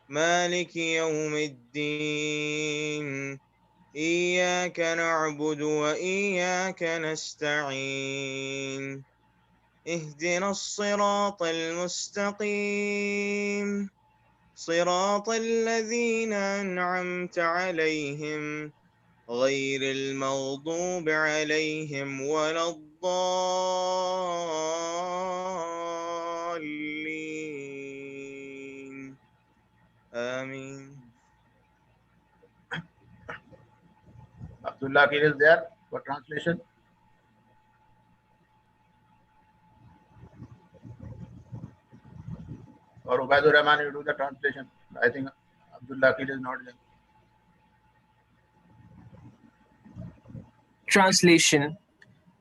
مالك يوم الدين إياك نعبد وإياك نستعين اهدنا الصراط المستقيم صراط الذين أنعمت عليهم غير المغضوب عليهم ولا الضالين آمين. Abdullah Akil is there for translation. Or Ubaidur Rahman will do the translation. I think Abdullah Akil is not there. Translation.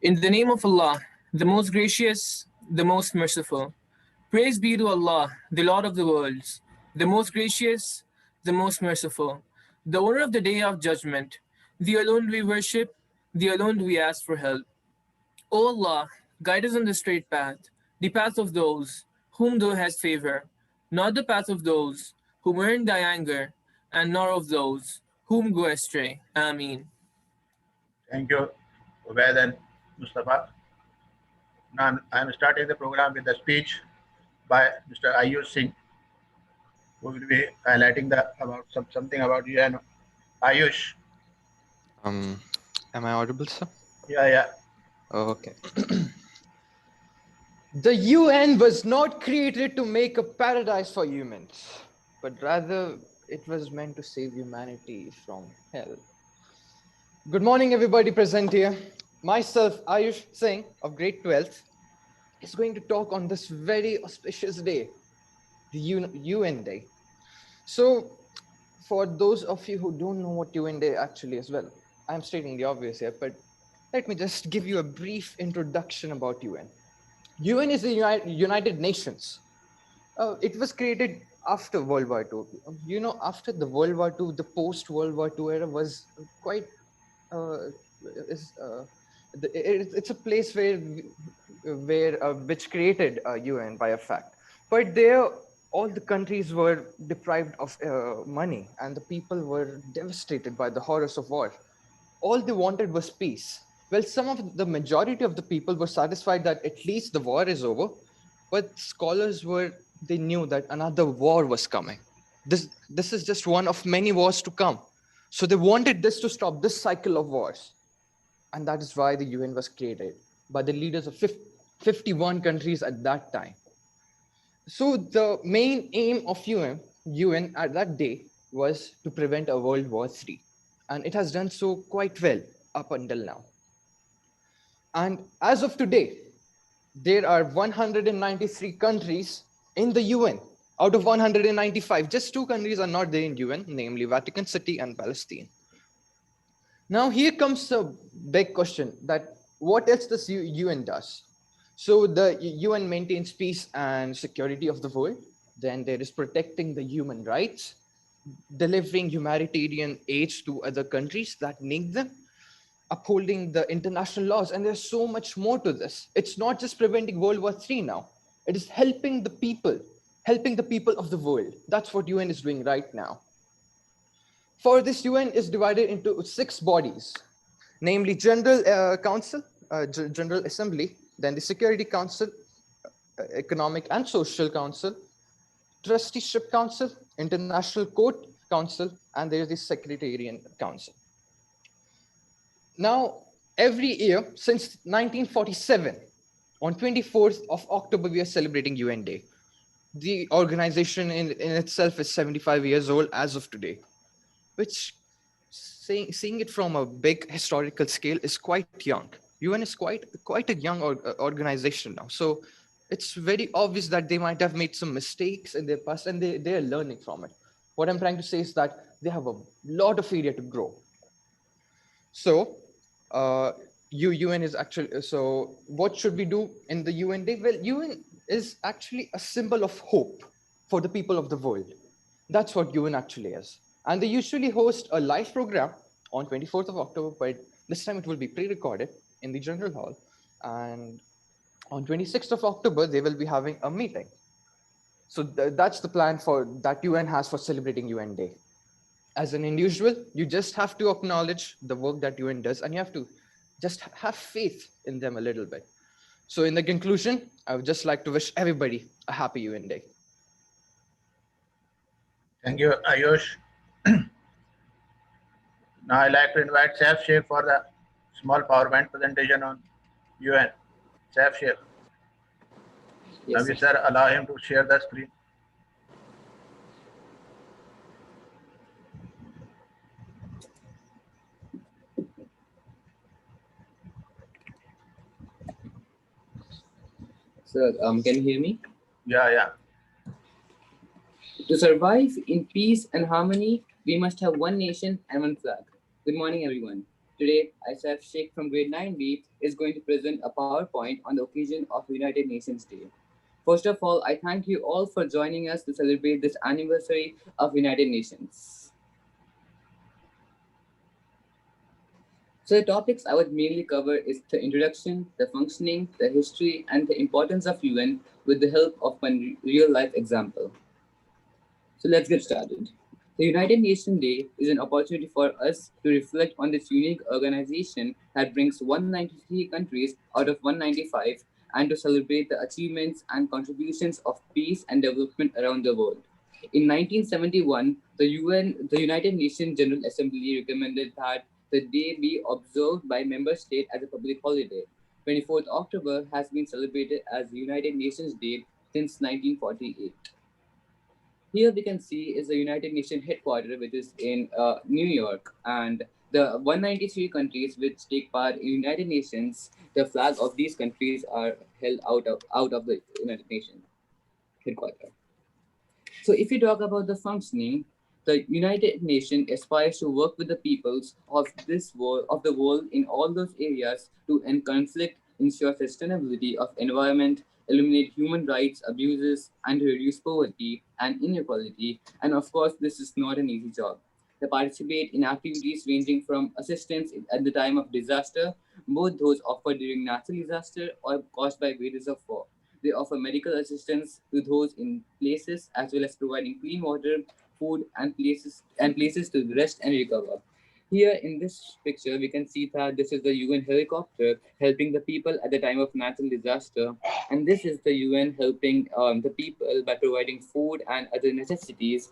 In the name of Allah, the most gracious, the most merciful. Praise be to Allah, the Lord of the worlds, the most gracious, the most merciful, the owner of the day of judgment. The alone we worship, the alone we ask for help. O Allah, guide us on the straight path, the path of those whom Thou hast favor, not the path of those whom earn Thy anger, and nor of those whom go astray. Ameen. Thank you, Ubaid and Mustafa. Now I am starting the program with a speech by Mr. Ayush Singh, who will be highlighting something about UN. Ayush. Am I audible, sir? Yeah. Okay. The UN was not created to make a paradise for humans, but rather it was meant to save humanity from hell. Good morning, everybody present here. Myself, Ayush Singh of grade 12th, is going to talk on this very auspicious day, the UN Day. So, for those of you who don't know what UN Day actually is, well, I'm stating the obvious here, but let me just give you a brief introduction about UN. UN is the United Nations. It was created after World War II. After the World War II, the post-World War II era was quite it's a place which created UN by a fact. But there, all the countries were deprived of money, and the people were devastated by the horrors of war. All they wanted was peace. Well, the majority of the people were satisfied that at least the war is over, but scholars they knew that another war was coming. This is just one of many wars to come. So they wanted this to stop this cycle of wars. And that is why the UN was created by the leaders of 51 countries at that time. So the main aim of UN at that day was to prevent a World War III. And it has done so quite well up until now. And as of today, there are 193 countries in the UN. Out of 195, just 2 countries are not there in UN, namely Vatican City and Palestine. Now here comes the big question that what else does UN does? So the UN maintains peace and security of the world. Then there is protecting the human rights, delivering humanitarian aid to other countries that need them, upholding the international laws. And there's so much more to this. It's not just preventing World War III now. It is helping the people of the world. That's what UN is doing right now. For this, UN is divided into 6 bodies, namely General Council, General Assembly, then the Security Council, Economic and Social Council, Trusteeship Council, International Court Council, and there is the Secretariat Council. Now, every year since 1947, on 24th of October, we are celebrating UN Day. The organization in itself is 75 years old as of today, which seeing it from a big historical scale is quite young. UN is quite a young organization now. So it's very obvious that they might have made some mistakes in their past and they are learning from it. What I'm trying to say is that they have a lot of area to grow. So UN is actually, so what should we do in the UN Day? Well, UN is actually a symbol of hope for the people of the world. That's what UN actually is. And they usually host a live program on 24th of October, but this time it will be pre-recorded in the General Hall. And on 26th of October, they will be having a meeting. So that's the plan for that UN has for celebrating UN Day. As an individual, you just have to acknowledge the work that UN does, and you have to just have faith in them a little bit. So in the conclusion, I would just like to wish everybody a happy UN Day. Thank you, Ayush. Now I'd like to invite Saif Sheikh for the small PowerPoint presentation on UN. Saif Sheikh. Yes, Navi sir. sir, allow him to share the screen. Sir, can you hear me? Yeah. To survive in peace and harmony, we must have one nation and one flag. Good morning, everyone. Today, Aisaf Sheikh from grade 9B is going to present a PowerPoint on the occasion of United Nations Day. First of all, I thank you all for joining us to celebrate this anniversary of United Nations. So the topics I would mainly cover is the introduction, the functioning, the history, and the importance of UN with the help of one real-life example. So let's get started. The United Nations Day is an opportunity for us to reflect on this unique organization that brings 193 countries out of 195 and to celebrate the achievements and contributions of peace and development around the world. In 1971, the United Nations General Assembly recommended that the day be observed by member states as a public holiday. 24th October has been celebrated as United Nations Day since 1948. Here we can see is the United Nations headquarters, which is in New York, and the 193 countries which take part in United Nations. The flag of these countries are held out of the United Nations headquarters. So, if you talk about the functioning, the United Nations aspires to work with the peoples of the world in all those areas to end conflict, ensure sustainability of environment, eliminate human rights abuses, and reduce poverty and inequality. And of course, this is not an easy job. They participate in activities ranging from assistance at the time of disaster, both those offered during natural disaster or caused by waves of war. They offer medical assistance to those in places as well as providing clean water, food, and places to rest and recover. Here in this picture, we can see that this is the UN helicopter helping the people at the time of natural disaster, and this is the UN helping the people by providing food and other necessities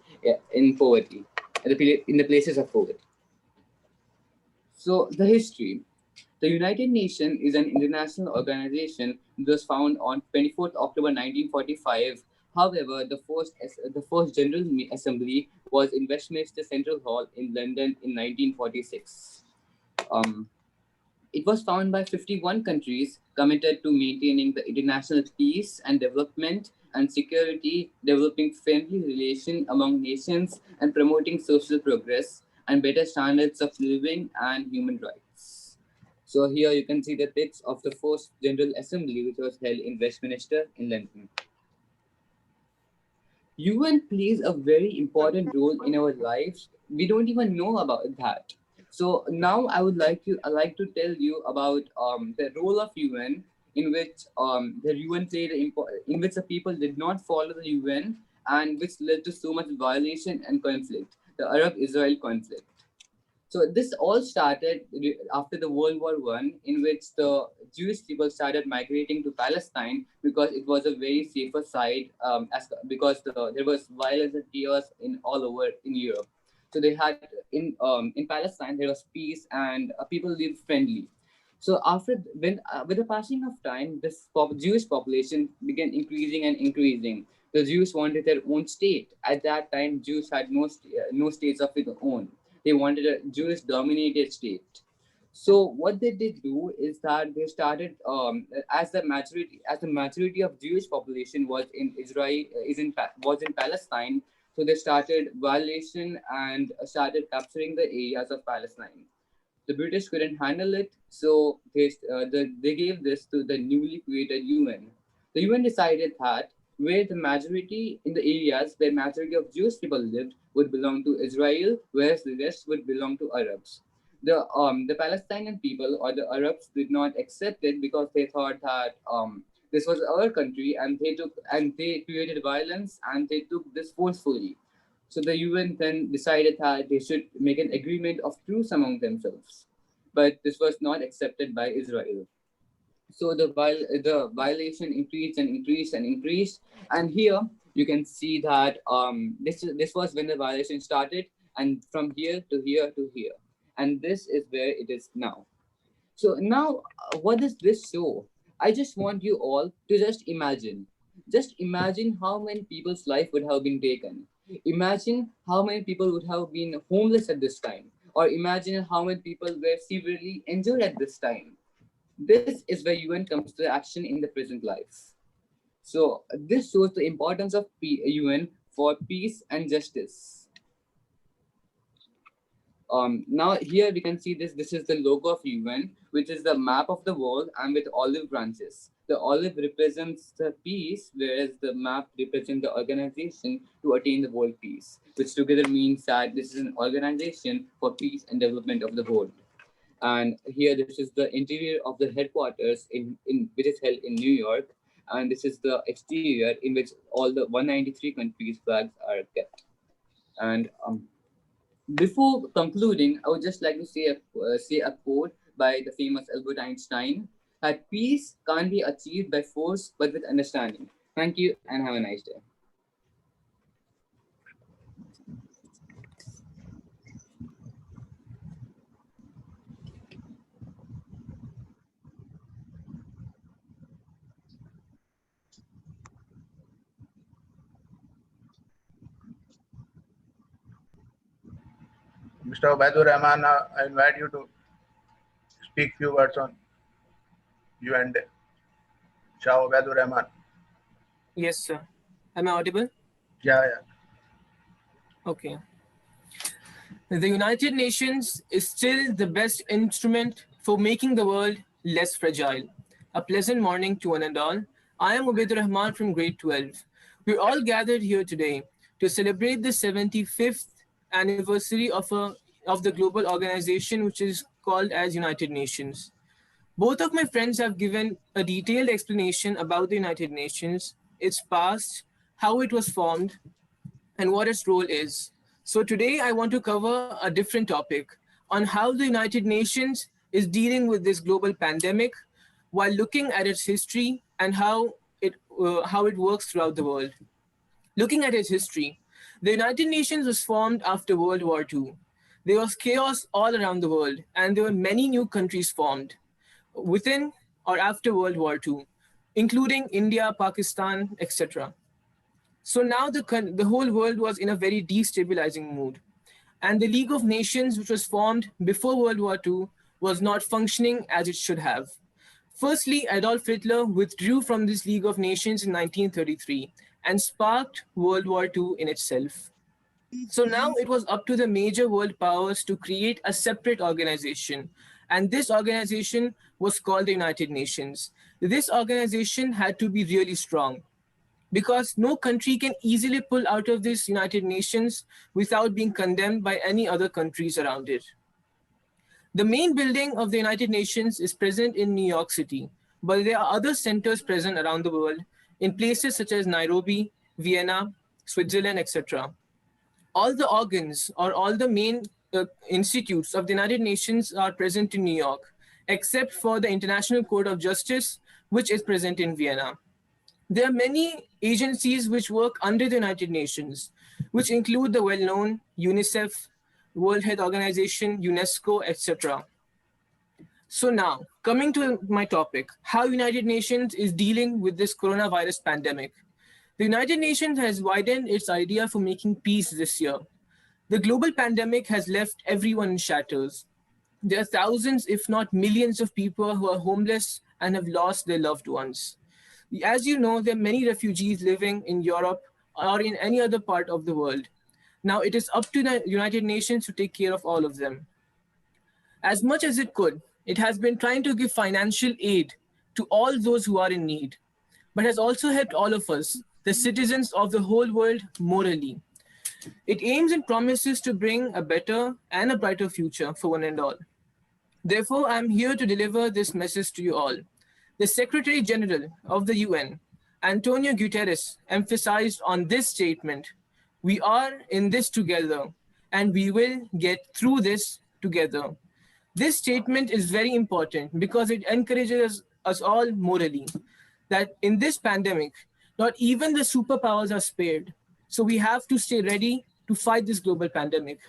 in poverty, in the places of poverty. So the history. The United Nations is an international organization that was founded on 24th October 1945. However, the first General Assembly was in Westminster Central Hall in London in 1946. Um, it was founded by 51 countries committed to maintaining the international peace and development and security, developing friendly relations among nations, and promoting social progress and better standards of living and human rights. So here you can see the text of the first General Assembly, which was held in Westminster in London. UN plays a very important role in our lives. We don't even know about that. So now I like to tell you about the role of UN in which the UN played in which the people did not follow the UN and which led to so much violation and conflict, the Arab-Israel conflict. So this all started after the World War I, in which the Jewish people started migrating to Palestine because it was a very safer side, because there was violence and chaos in all over in Europe. So they had in Palestine there was peace and people lived friendly. So with the passing of time, this Jewish population began increasing and increasing. The Jews wanted their own state. At that time, Jews had no states of their own. They wanted a Jewish dominated state. So what they did do is that they started as the majority of Jewish population was in Israel was in Palestine. So they started violation and started capturing the areas of Palestine. The British couldn't handle it, so they gave this to the newly created UN. The UN decided that where the majority in the areas where majority of Jewish people lived would belong to Israel, whereas the rest would belong to Arabs. The Palestinian people or the Arabs did not accept it because they thought that This was our country, and they created violence, and they took this forcefully. So the UN then decided that they should make an agreement of truce among themselves, but this was not accepted by Israel. So the violation increased and increased and increased, and here you can see that this was when the violation started, and from here to here to here, and this is where it is now. So now, what does this show? I just want you all to just imagine how many people's life would have been taken. Imagine how many people would have been homeless at this time, or imagine how many people were severely injured at this time. This is where UN comes to action in the present life. So this shows the importance of UN for peace and justice. Now here we can see this. This is the logo of UN, which is the map of the world, and with olive branches. The olive represents the peace, whereas the map represents the organization to attain the world peace, which together means that this is an organization for peace and development of the world. And here, this is the interior of the headquarters in which is held in New York, and this is the exterior in which all the 193 countries' flags are kept. And before concluding, I would just like to say a quote by the famous Albert Einstein: that peace can't be achieved by force, but with understanding. Thank you, and have a nice day. Mr. Ubaidur Rahman, I invite you to speak few words on UN Day. Shah Ubaidur Rahman. Yes, sir. Am I audible? Yeah. Okay. The United Nations is still the best instrument for making the world less fragile. A pleasant morning to one and all. I am Ubaidur Rahman from grade 12. We're all gathered here today to celebrate the 75th anniversary of the global organization which is called as United Nations. Both of my friends have given a detailed explanation about the United Nations, its past, how it was formed, and what its role is. So today I want to cover a different topic on how the United Nations is dealing with this global pandemic while looking at its history and how it works throughout the world. Looking at its history, the United Nations was formed after World War II. There was chaos all around the world, and there were many new countries formed within or after World War II, including India, Pakistan, etc. So now the whole world was in a very destabilizing mood. And the League of Nations, which was formed before World War II, was not functioning as it should have. Firstly, Adolf Hitler withdrew from this League of Nations in 1933 and sparked World War II in itself. So now it was up to the major world powers to create a separate organization. And this organization was called the United Nations. This organization had to be really strong because no country can easily pull out of this United Nations without being condemned by any other countries around it. The main building of the United Nations is present in New York City, but there are other centers present around the world in places such as Nairobi, Vienna, Switzerland, etc. All the organs or all the main institutes of the United Nations are present in New York, except for the International Court of Justice, which is present in Vienna. There are many agencies which work under the United Nations, which include the well-known UNICEF, World Health Organization, UNESCO, etc. So now, coming to my topic, how United Nations is dealing with this coronavirus pandemic. The United Nations has widened its idea for making peace this year. The global pandemic has left everyone in shatters. There are thousands, if not millions of people who are homeless and have lost their loved ones. As you know, there are many refugees living in Europe or in any other part of the world. Now it is up to the United Nations to take care of all of them. As much as it could, it has been trying to give financial aid to all those who are in need, but has also helped all of us, the citizens of the whole world, morally. It aims and promises to bring a better and a brighter future for one and all. Therefore, I'm here to deliver this message to you all. The Secretary General of the UN, Antonio Guterres, emphasized on this statement: "We are in this together, and we will get through this together." This statement is very important because it encourages us all morally that in this pandemic, not even the superpowers are spared. So we have to stay ready to fight this global pandemic.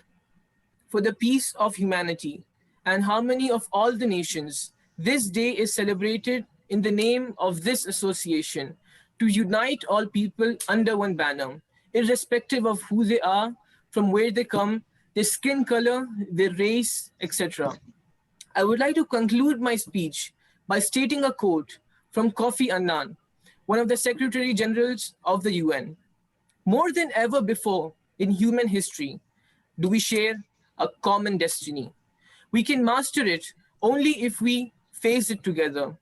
For the peace of humanity and harmony of all the nations, this day is celebrated in the name of this association to unite all people under one banner, irrespective of who they are, from where they come, their skin color, their race, etc. I would like to conclude my speech by stating a quote from Kofi Annan, one of the Secretary Generals of the UN. "More than ever before in human history, do we share a common destiny. We can master it only if we face it together.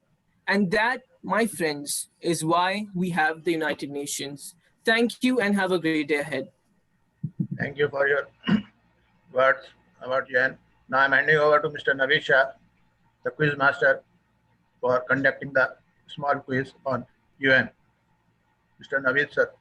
And that, my friends, is why we have the United Nations." Thank you and have a great day ahead. Thank you for your words about UN. Now I'm handing over to Mr. Naveed Shah, the quiz master, for conducting the small quiz on UN. Mr. Naveed, sir.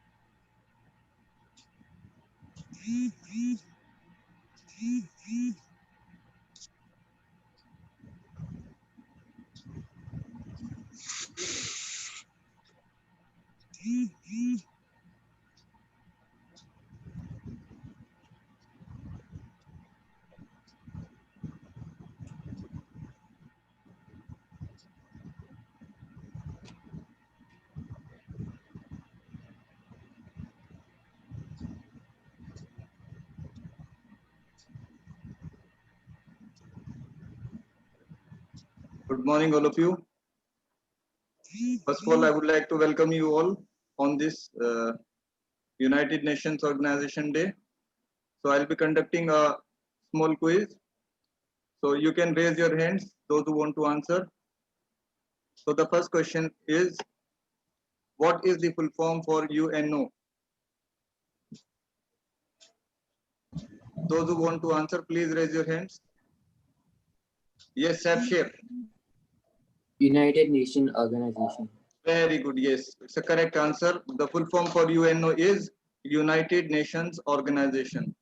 Good morning, all of you. First of all, I would like to welcome you all on this United Nations Organization Day. So I'll be conducting a small quiz. So you can raise your hands, those who want to answer. So the first question is, what is the full form for UNO? Those who want to answer, please raise your hands. Yes, Safshir. United Nations Organization. Very good. Yes, it's a correct answer. The full form for UNO is United Nations Organization.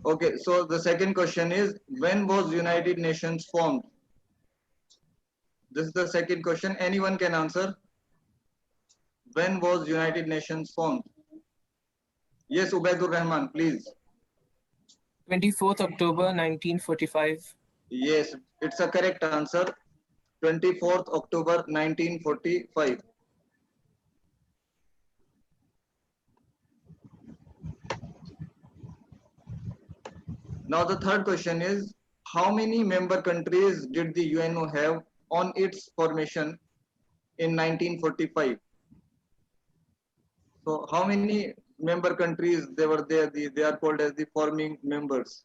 Okay, so the second question is, when was United Nations formed? This is the second question. Anyone can answer. When was United Nations formed? Yes, Ubaidur Rahman, please. 24th October 1945. Yes, it's a correct answer. 24th October 1945. Now the third question is, how many member countries did the UNO have on its formation in 1945? So how many member countries they were there? They are called as the forming members.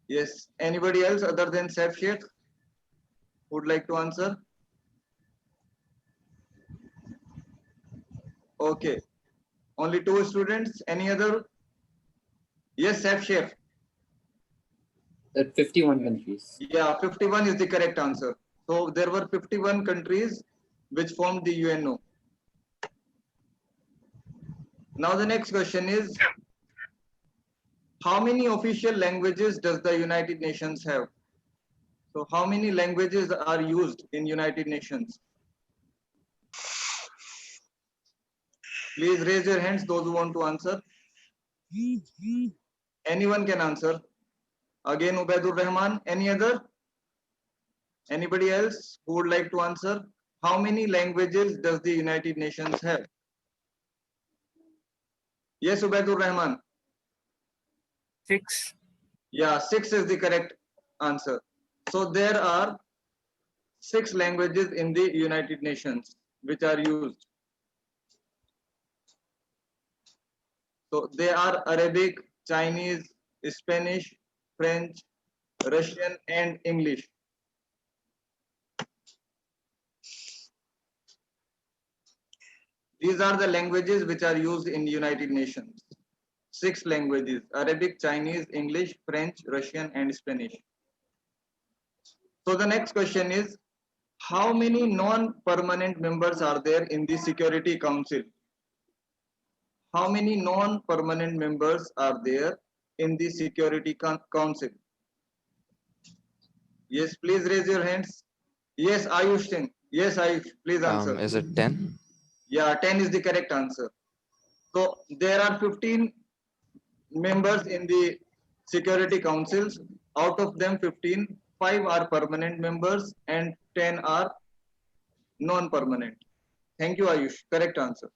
Yes, anybody else other than Saif Sheikh would like to answer? Okay, only 2 students. Any other? Yes, Saif Sheikh. 51 countries. Yeah, 51 is the correct answer. So there were 51 countries which formed the UNO. Now the next question is, how many official languages does the United Nations have? So how many languages are used in United Nations? Please raise your hands, those who want to answer. Anyone can answer. Again, Ubaidur Rahman. Any other? Anybody else who would like to answer? How many languages does the United Nations have? Yes, Ubaidur Rahman. 6. Yeah, 6 is the correct answer. So there are 6 languages in the United Nations which are used. So they are Arabic, Chinese, Spanish, French, Russian, and English. These are the languages which are used in United Nations. 6 languages: Arabic, Chinese, English, French, Russian, and Spanish. So the next question is, how many non-permanent members are there in the Security Council? How many non-permanent members are there in the Security Council? Yes, please raise your hands. Yes, Ayush Singh. Yes, Ayush, please answer. Is it 10? Yeah, 10 is the correct answer. So there are 15 members in the Security Councils. Out of them 15, 5 are permanent members and 10 are non-permanent. Thank you, Ayush. Correct answer.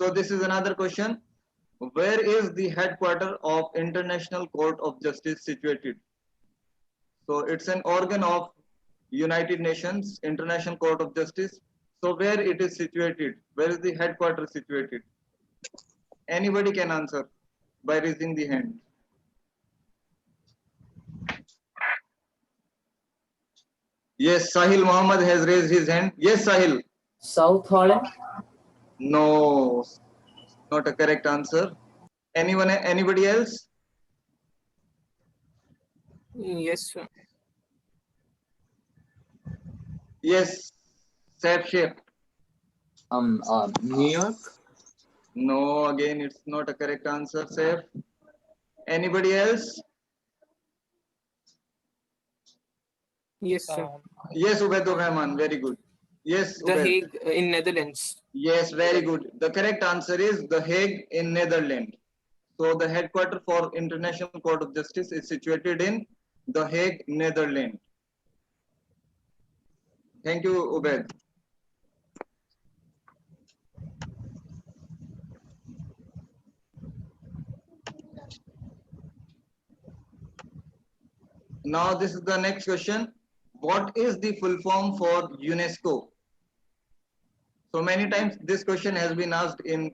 So this is another question. Where is the headquarters of International Court of Justice situated? So it's an organ of United Nations, International Court of Justice. So where it is situated? Where is the headquarters situated? Anybody can answer by raising the hand. Yes, Sahil Muhammad has raised his hand. Yes, Sahil. South Holland. No, not a correct answer. Anyone? Anybody else? Yes, sir. Yes, Saif Sheikh. New York. No, again, it's not a correct answer, Saif. Anybody else? Yes, sir. Yes, Ubaidur Rahman. Very good. Yes, The Ubaid. Hague in Netherlands. Yes, very good. The correct answer is The Hague in Netherlands. So the headquarters for International Court of Justice is situated in The Hague, Netherlands. Thank you, Ubaid. Now this is the next question. What is the full form for UNESCO? So many times this question has been asked in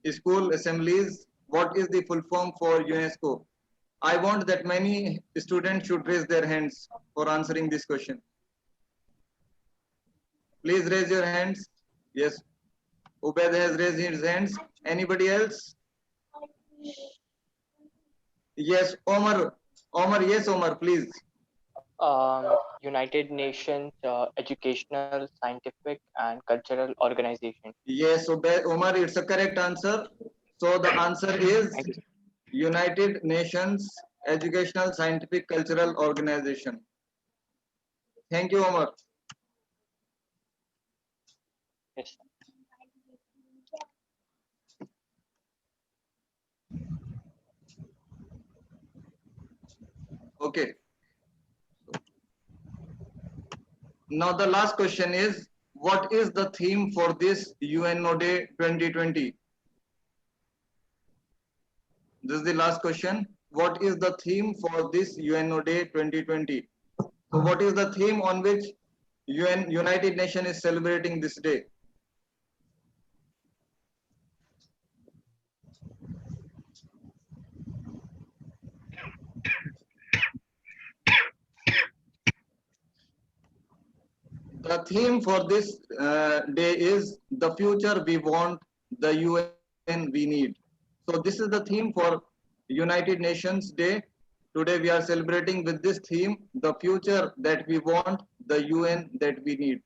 school assemblies. What is the full form for UNESCO? I want that many students should raise their hands for answering this question. Please raise your hands. Yes, Ubaid has raised his hands. Anybody else? Yes, Omar. Omar, yes, Omar, please. United Nations Educational, Scientific, and Cultural Organization. Yes, Omar, it's a correct answer. So the answer is Thank you. United Nations Educational, Scientific, Cultural Organization. Thank you, Omar. Yes. Okay. Now the last question is, what is the theme for this UNO Day 2020? This is the last question. What is the theme for this UNO Day 2020? So what is the theme on which United Nations is celebrating this day? The theme for this day is the future we want, the UN we need. So this is the theme for United Nations Day. Today we are celebrating with this theme, the future that we want, the UN that we need.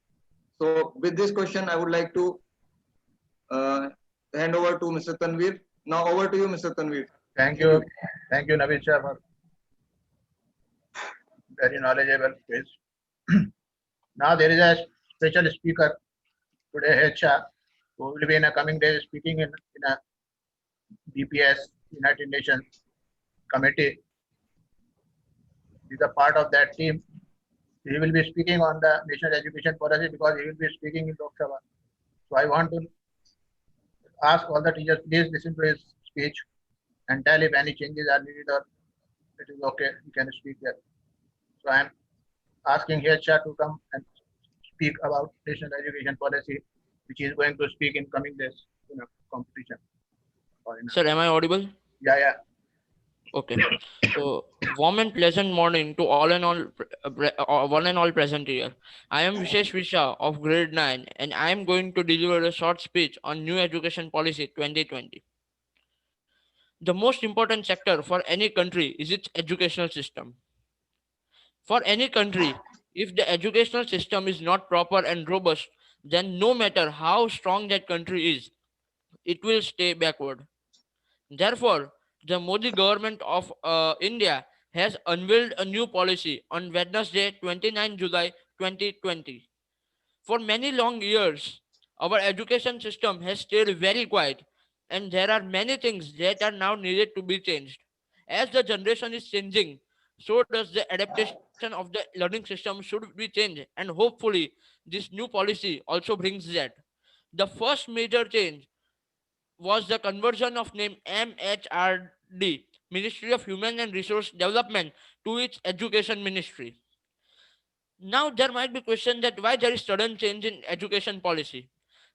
So with this question, I would like to hand over to Mr. Tanveer. Now over to you, Mr. Tanveer. Thank you. Thank you, Naveed sir, for very knowledgeable quiz. Now there is a special speaker today, H. Shah, who will be in a coming days speaking in a DPS, United Nations Committee. He is a part of that team. He will be speaking on the national education policy because he will be speaking in Lok Sabha. So I want to ask all the teachers, please listen to his speech and tell if any changes are needed or it is okay, you can speak there. So I am asking H. Shah to come and speak about national education policy, which he is going to speak in coming days in a competition. Sir, am I audible? Yeah. Okay. So, warm and pleasant morning to one and all present here. I am Vishesh Visha of grade 9 and I am going to deliver a short speech on new education policy 2020. The most important sector for any country is its educational system. For any country, if the educational system is not proper and robust, then no matter how strong that country is, it will stay backward. Therefore, the Modi government of India has unveiled a new policy on Wednesday, 29 July 2020. For many long years, our education system has stayed very quiet, and there are many things that are now needed to be changed. As the generation is changing, so does the adaptation of the learning system should be changed, and hopefully, this new policy also brings that. The first major change was the conversion of name MHRD, Ministry of Human and Resource Development, to its Education Ministry. Now there might be question that why there is sudden change in education policy.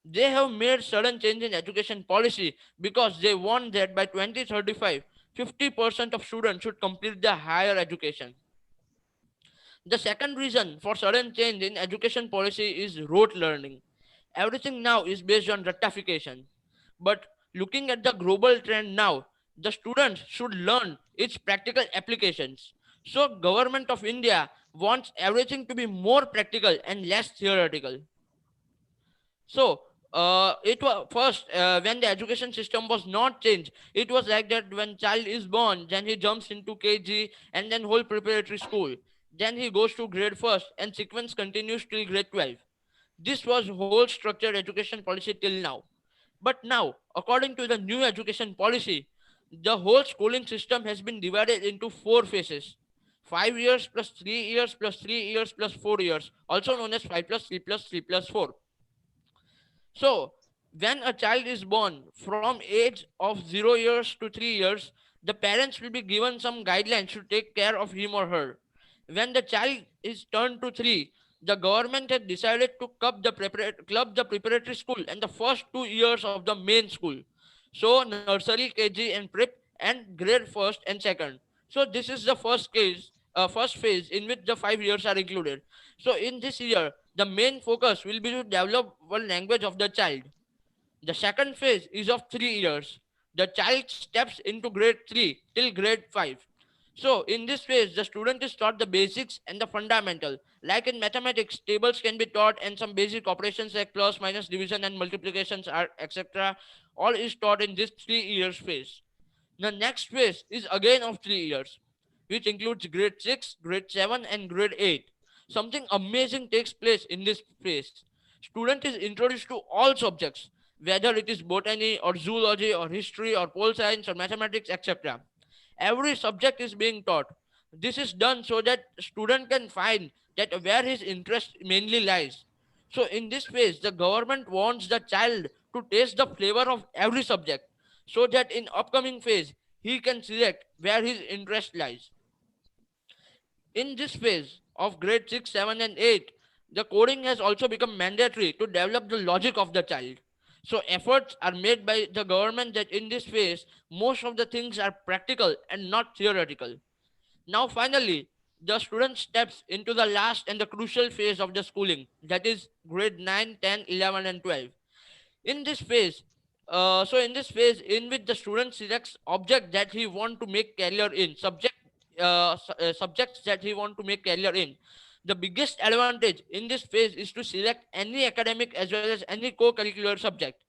They have made sudden change in education policy because they want that by 2035, 50% of students should complete the higher education. The second reason for sudden change in education policy is rote learning. Everything now is based on ratification. But looking at the global trend now, the students should learn its practical applications. So government of India wants everything to be more practical and less theoretical. So it was first when the education system was not changed. It was like that when child is born, then he jumps into KG and then whole preparatory school. Then he goes to grade first and sequence continues till grade 12. This was whole structured education policy till now. But now, according to the new education policy, the whole schooling system has been divided into four phases: 5 years plus 3 years plus 3 years plus 4 years, also known as 5 plus 3 plus 3 plus 4. So, when a child is born from age of 0 years to 3 years, the parents will be given some guidelines to take care of him or her. When the child is turned to 3, the government has decided to club the preparatory school and the first 2 years of the main school. So, nursery, KG, and prep, and grade first and second. So, this is the first phase in which the 5 years are included. So, in this year, the main focus will be to develop one language of the child. The second phase is of 3 years. The child steps into grade 3 till grade 5. So, in this phase, the student is taught the basics and the fundamental. Like in mathematics, tables can be taught and some basic operations like plus, minus, division, and multiplications are etc. All is taught in this 3 years phase. The next phase is again of 3 years, which includes grade 6, grade 7, and grade 8. Something amazing takes place in this phase. Student is introduced to all subjects, whether it is botany or zoology or history or pole science or mathematics, etc. Every subject is being taught. This is done so that student can find that where his interest mainly lies. So in this phase, the government wants the child to taste the flavor of every subject so that in upcoming phase he can select where his interest lies. In this phase of grade 6, 7, and 8, the coding has also become mandatory to develop the logic of the child. So efforts are made by the government that in this phase, most of the things are practical and not theoretical. Now, finally, the student steps into the last and the crucial phase of the schooling, that is grade 9, 10, 11, and 12. In this phase, in this phase, in which the student selects object that he want to make career in, subjects that he want to make career in. The biggest advantage in this phase is to select any academic as well as any co-curricular subject.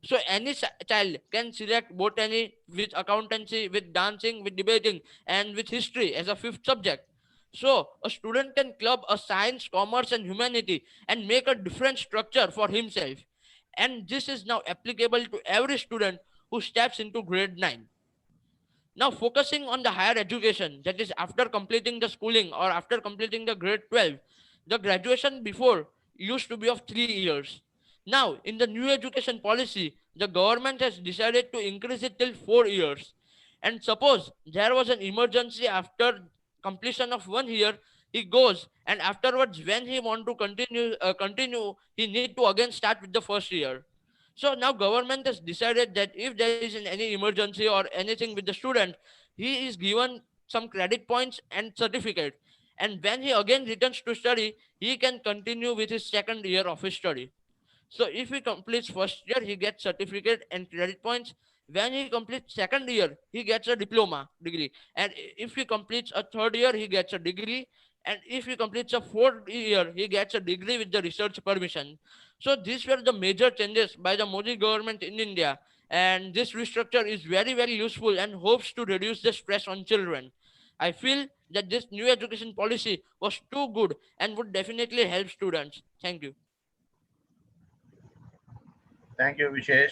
So any child can select botany with accountancy, with dancing, with debating, and with history as a fifth subject. So a student can club a science, commerce, and humanity and make a different structure for himself. And this is now applicable to every student who steps into grade 9. Now, focusing on the higher education, that is, after completing the schooling or after completing the grade 12, the graduation before used to be of 3 years. Now, in the new education policy, the government has decided to increase it till 4 years. And suppose there was an emergency after completion of 1 year, he goes, and afterwards, when he want to continue, he need to again start with the first year. So now government has decided that if there is any emergency or anything with the student, he is given some credit points and certificate. And when he again returns to study, he can continue with his second year of his study. So if he completes first year, he gets certificate and credit points. When he completes second year, he gets a diploma degree. And if he completes a third year, he gets a degree. And if he completes a fourth year, he gets a degree with the research permission. So these were the major changes by the Modi government in India. And this restructure is very, very useful and hopes to reduce the stress on children. I feel that this new education policy was too good and would definitely help students. Thank you. Thank you, Vishesh.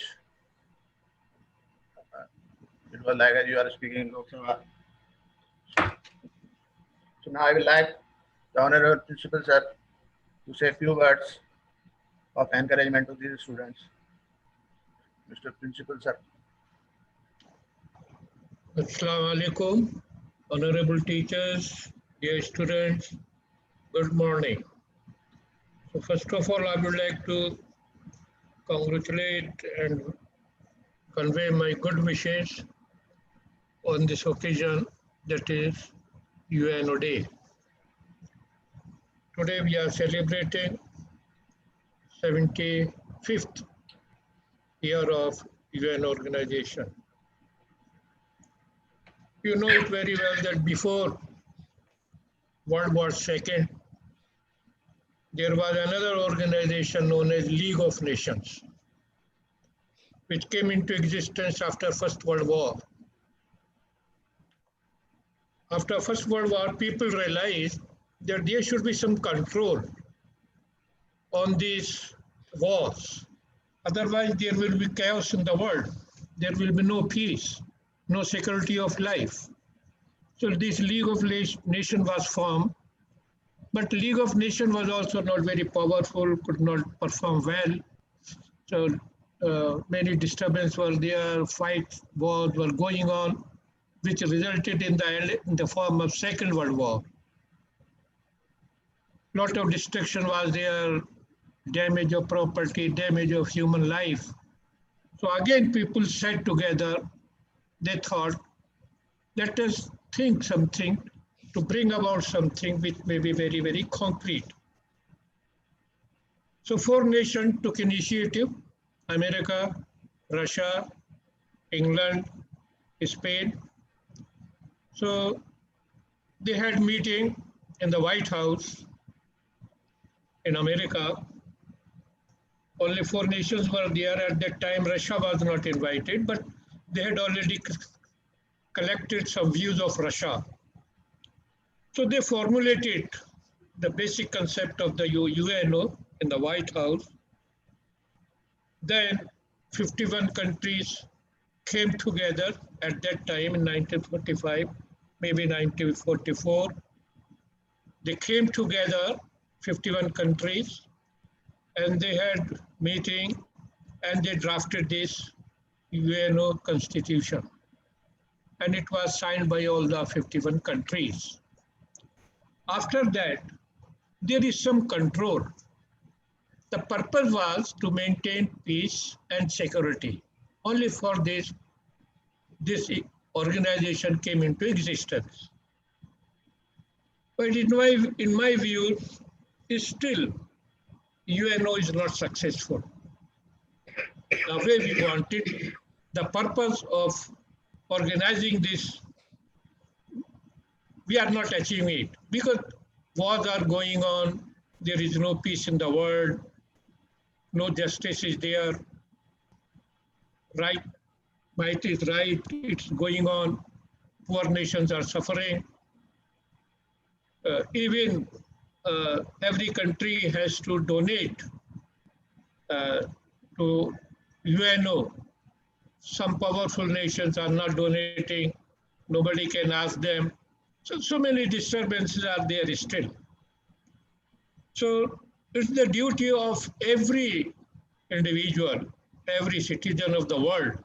It was like you are speaking in Lok Sabha. So now I would like the Honorable Principal Sir to say a few words of encouragement to these students. Mr. Principal Sir. Assalamu alaikum, honorable teachers, dear students, good morning. So first of all, I would like to congratulate and convey my good wishes on this occasion, that is UNO Day. Today we are celebrating 75th year of UN organization. You know it very well that before World War II, there was another organization known as League of Nations, which came into existence after First World War. After First World War, people realized that there should be some control on these wars. Otherwise, there will be chaos in the world. There will be no peace, no security of life. So this League of Nations was formed, but League of Nations was also not very powerful, could not perform well. So many disturbances were there, fights, wars were going on, which resulted in the form of Second World War. Lot of destruction was there, damage of property, damage of human life. So again, people sat together. They thought, let us think something to bring about something which may be very, very concrete. So 4 nations took initiative: America, Russia, England, Spain. So they had meeting in the White House in America. Only 4 nations were there at that time. Russia was not invited, but they had already collected some views of Russia. So they formulated the basic concept of the UNO in the White House. Then 51 countries came together at that time in 1945, maybe 1944. They came together, 51 countries, and they had meeting and they drafted this UNO constitution. And it was signed by all the 51 countries. After that, there is some control. The purpose was to maintain peace and security. Only for this organization came into existence. But in my view, still UNO is not successful. The way we wanted, the purpose of organizing this, we are not achieving it because wars are going on, there is no peace in the world, no justice is there, right, might is right, it's going on, poor nations are suffering. Even every country has to donate to UNO. Some powerful nations are not donating, nobody can ask them. So many disturbances are there still. So it's the duty of every individual, every citizen of the world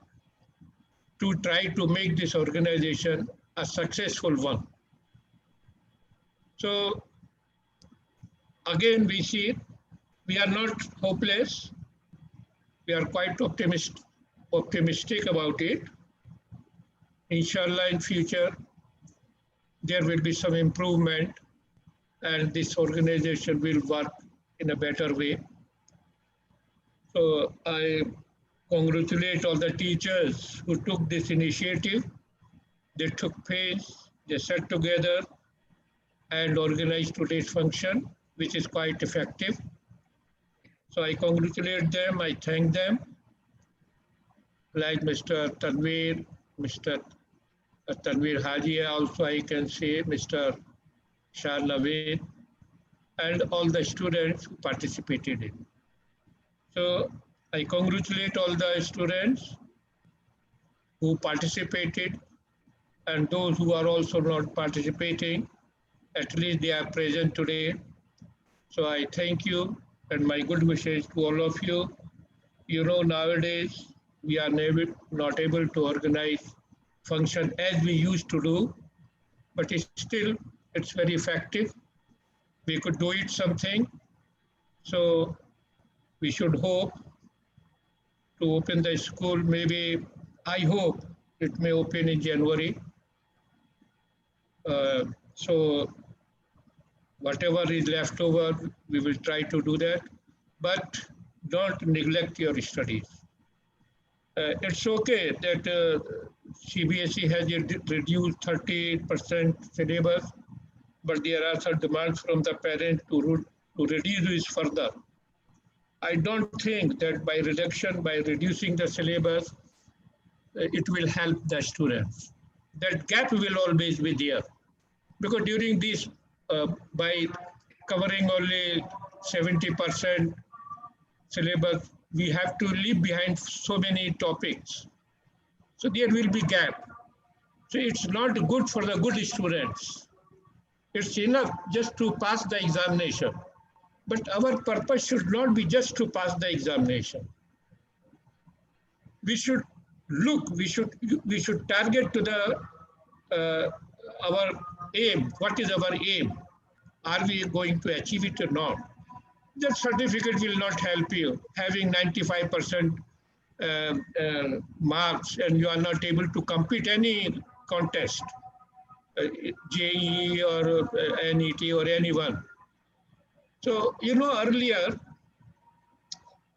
to try to make this organization a successful one. So again, we see we are not hopeless. We are quite optimistic about it. inshallah in future there will be some improvement and this organization will work in a better way. So I congratulate all the teachers who took this initiative. They took pains, they sat together and organized today's function, which is quite effective. So I congratulate them, I thank them, like Mr. Tanveer, Mr. Tanveer Haji, also I can say Mr. Shah Naveed, and all the students who participated in. So I congratulate all the students who participated and those who are also not participating, at least they are present today. So I thank you and my good wishes to all of you. You know, nowadays we are not able to organize function as we used to do, but it's very effective. We could do it something. So we should hope to open the school. Maybe I hope it may open in January. So whatever is left over, we will try to do that, but don't neglect your studies. It's okay that CBSE has reduced 30% syllabus, but there are some demands from the parents to reduce this further. I don't think that by reducing the syllabus, it will help the students. That gap will always be there. Because during this, by covering only 70% syllabus, we have to leave behind so many topics. So there will be gap. So it's not good for the good students. It's enough just to pass the examination. But our purpose should not be just to pass the examination. We should look, we should target to the our aim. What is our aim? Are we going to achieve it or not? That certificate will not help you. Having 95% marks and you are not able to compete any contest, JEE or NET or anyone. So, you know, earlier,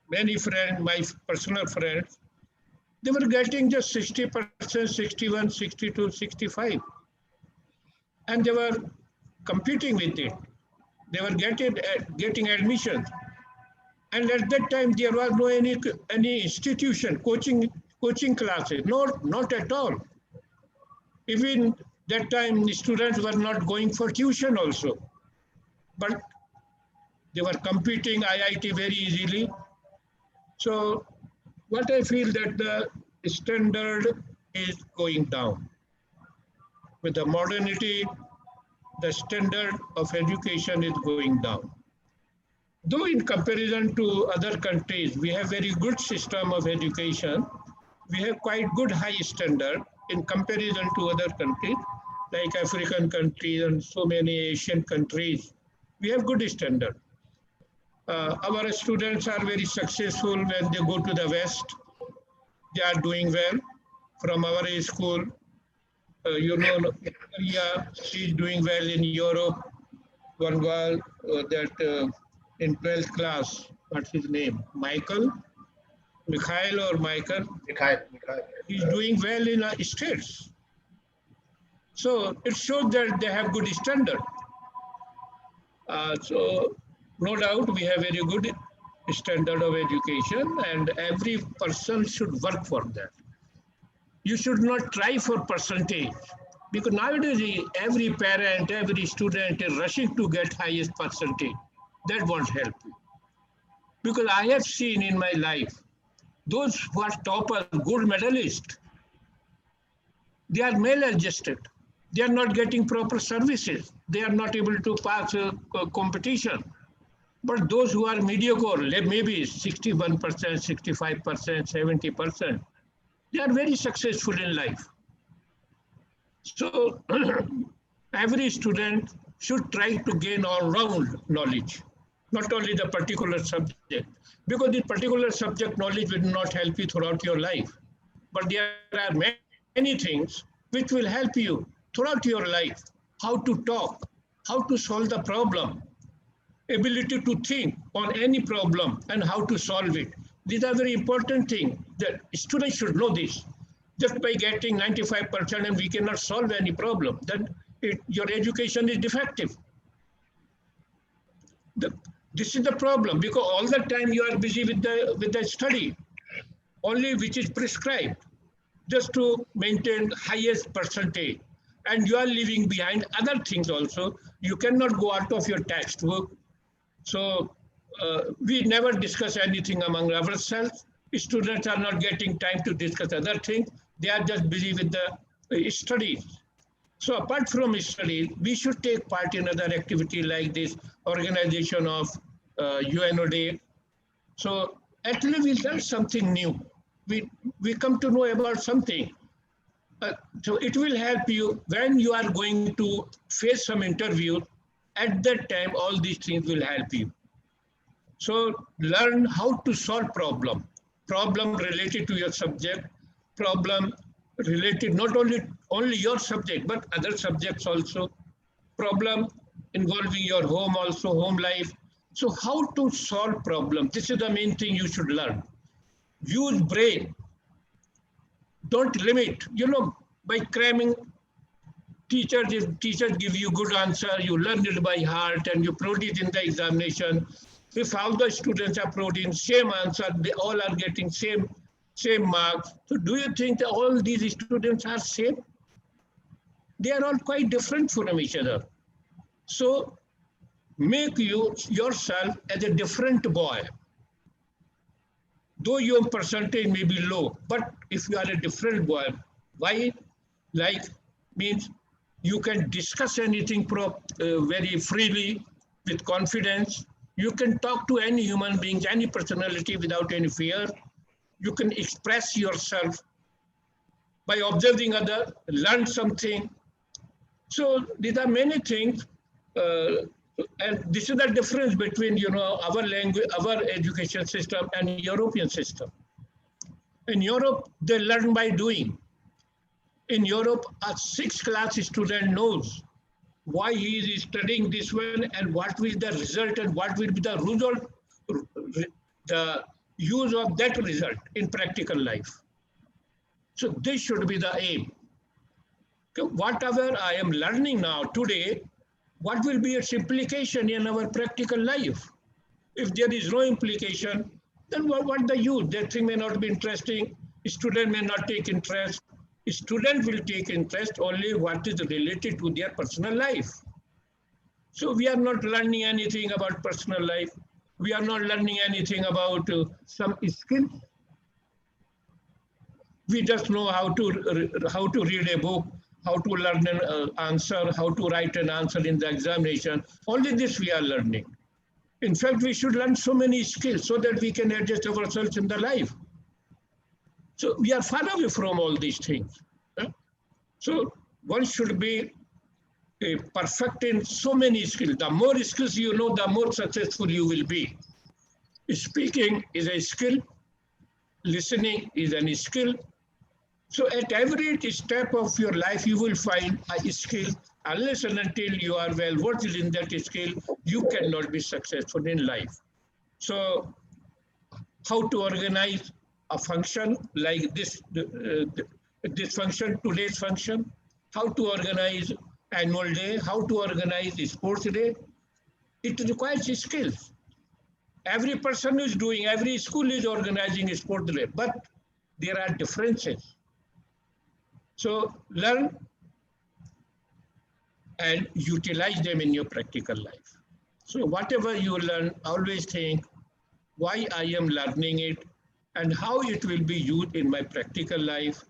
many friends, my personal friends, they were getting just 60%, 61, 62, 65. And they were competing with it. They were getting admission. And at that time, there was no any institution, coaching classes, not at all. Even that time, the students were not going for tuition also. But they were competing IIT very easily. So what I feel that the standard is going down. With the modernity, the standard of education is going down. Though in comparison to other countries, we have very good system of education. We have quite good high standard in comparison to other countries, like African countries and so many Asian countries. We have good standard. Our students are very successful when they go to the West. They are doing well. From our school, you know, Korea, she is doing well in Europe. One was that in 12th class, what's his name? Mikhail or Michael? Mikhail. He's doing well in states. So it shows that they have good standard. So no doubt we have very good standard of education and every person should work for that. You should not try for percentage because nowadays every parent, every student is rushing to get highest percentage. That won't help you. Because I have seen in my life, those who are toppers, gold medalists, they are maladjusted. They are not getting proper services. They are not able to pass a competition. But those who are mediocre, maybe 61%, 65%, 70%, they are very successful in life. So every student should try to gain all-round knowledge, not only the particular subject, because the particular subject knowledge will not help you throughout your life. But there are many things which will help you throughout your life, how to talk, how to solve the problem, ability to think on any problem and how to solve it. These are very important things that students should know this. Just by getting 95% and we cannot solve any problem, then your education is defective. This is the problem, because all the time you are busy with the study, only which is prescribed, just to maintain highest percentage. And you are leaving behind other things also. You cannot go out of your textbook. So we never discuss anything among ourselves. Students are not getting time to discuss other things. They are just busy with the studies. So apart from studies, we should take part in other activity like this organization of UNO Day. So at least we learn something new. We come to know about something. So it will help you when you are going to face some interview. At that time, all these things will help you. So learn how to solve problem related to your subject, problem related not only your subject, but other subjects also, problem involving your home also, home life. So how to solve problem, this is the main thing you should learn. Use brain. Don't limit, by cramming. If teachers give you good answer, you learn it by heart and you produce in the examination. If all the students are producing same answer, they all are getting same marks. So do you think that all these students are same? They are all quite different from each other. So make yourself as a different boy. Though your percentage may be low, but if you are a different boy, why? Means you can discuss anything very freely, with confidence. You can talk to any human being, any personality without any fear. You can express yourself by observing others, learn something. So these are many things. And this is the difference between, our language, our education system and European system. In Europe, they learn by doing. In Europe, a 6th class student knows why he is studying this one and what will be the result and what will be the result, the use of that result in practical life. So this should be the aim. Whatever I am learning now today, what will be its implication in our practical life? If there is no implication, then what the use? That thing may not be interesting. Student may not take interest. Student will take interest only what is related to their personal life. So we are not learning anything about personal life. We are not learning anything about some skills. We just know how to read a book, how to learn an answer, how to write an answer in the examination. Only this we are learning. In fact, we should learn so many skills so that we can adjust ourselves in the life. So we are far away from all these things. So one should be perfect in so many skills. The more skills you know, the more successful you will be. Speaking is a skill. Listening is a skill. So at every step of your life, you will find a skill. Unless and until you are well versed in that skill, you cannot be successful in life. So how to organize a function like this function, today's function, how to organize annual day, how to organize sports day, it requires skills. Every person is doing, every school is organizing a sport day, but there are differences. So learn and utilize them in your practical life. So whatever you learn, always think why I am learning it and how it will be used in my practical life.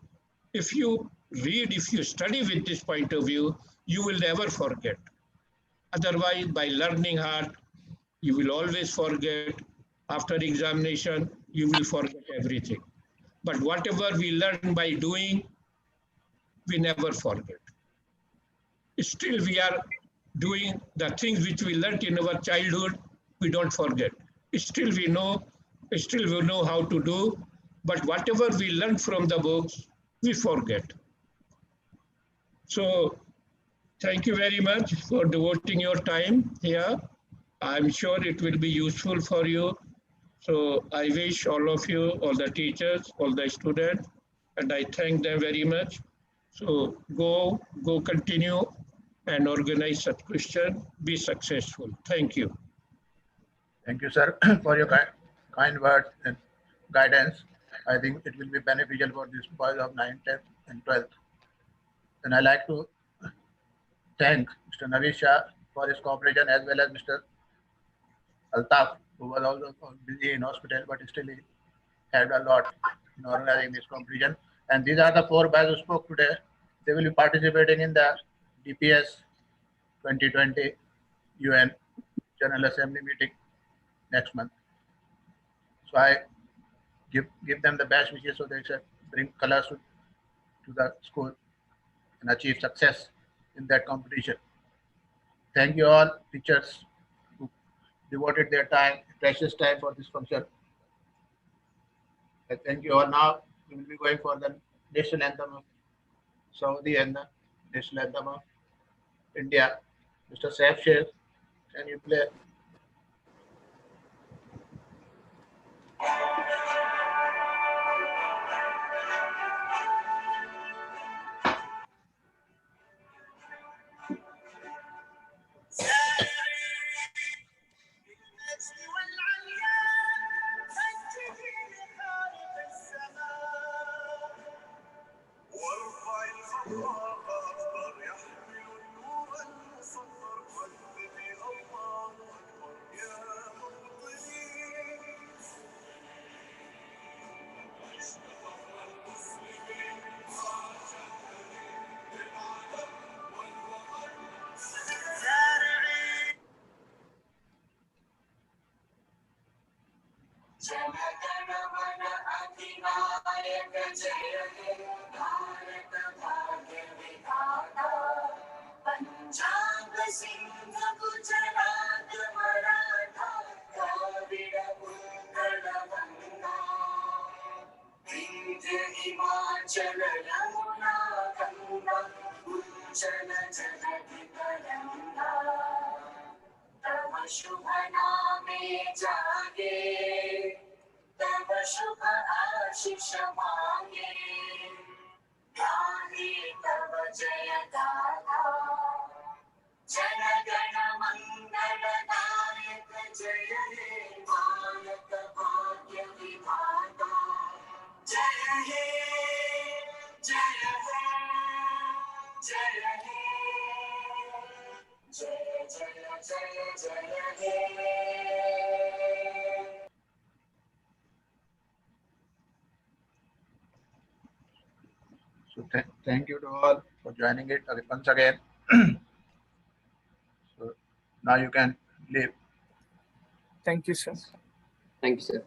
If you read, if you study with this point of view, you will never forget. Otherwise, by learning hard, you will always forget. After examination, you will forget everything. But whatever we learn by doing, we never forget. Still, we are doing the things which we learned in our childhood, we don't forget. Still we know how to do, but whatever we learned from the books, we forget. So thank you very much for devoting your time here. I'm sure it will be useful for you. So I wish all of you, all the teachers, all the students, and I thank them very much. So go continue and organize such question, be successful. Thank you. Thank you, sir, for your kind words and guidance. I think it will be beneficial for these boys of 9th, 10th, and 12th. And I like to thank Mr. Naveed Shah for his cooperation, as well as Mr. Altaf, who was also busy in hospital, but still he helped a lot in organizing this competition. And these are the 4 boys who spoke today. They will be participating in the DPS 2020 UN General Assembly meeting next month. So I give them the best wishes so they should bring colors to the school and achieve success in that competition. Thank you all teachers who devoted their time, precious time for this function. I thank you all. Now we will be going for the national anthem of Saudi and the national anthem of India. Mr. Saif Sheikh, can you play? शुभ नामे जागे तब शुभ आशीष मांगे गाहे तब जय गाथा जन गण मंगल दायक जय हे भारत भाग्य विधाता जय हे जय हे जय हे जय जय जय जय हे So thank you to all for joining it once again. So now you can leave. Thank you, sir. Thank you, sir.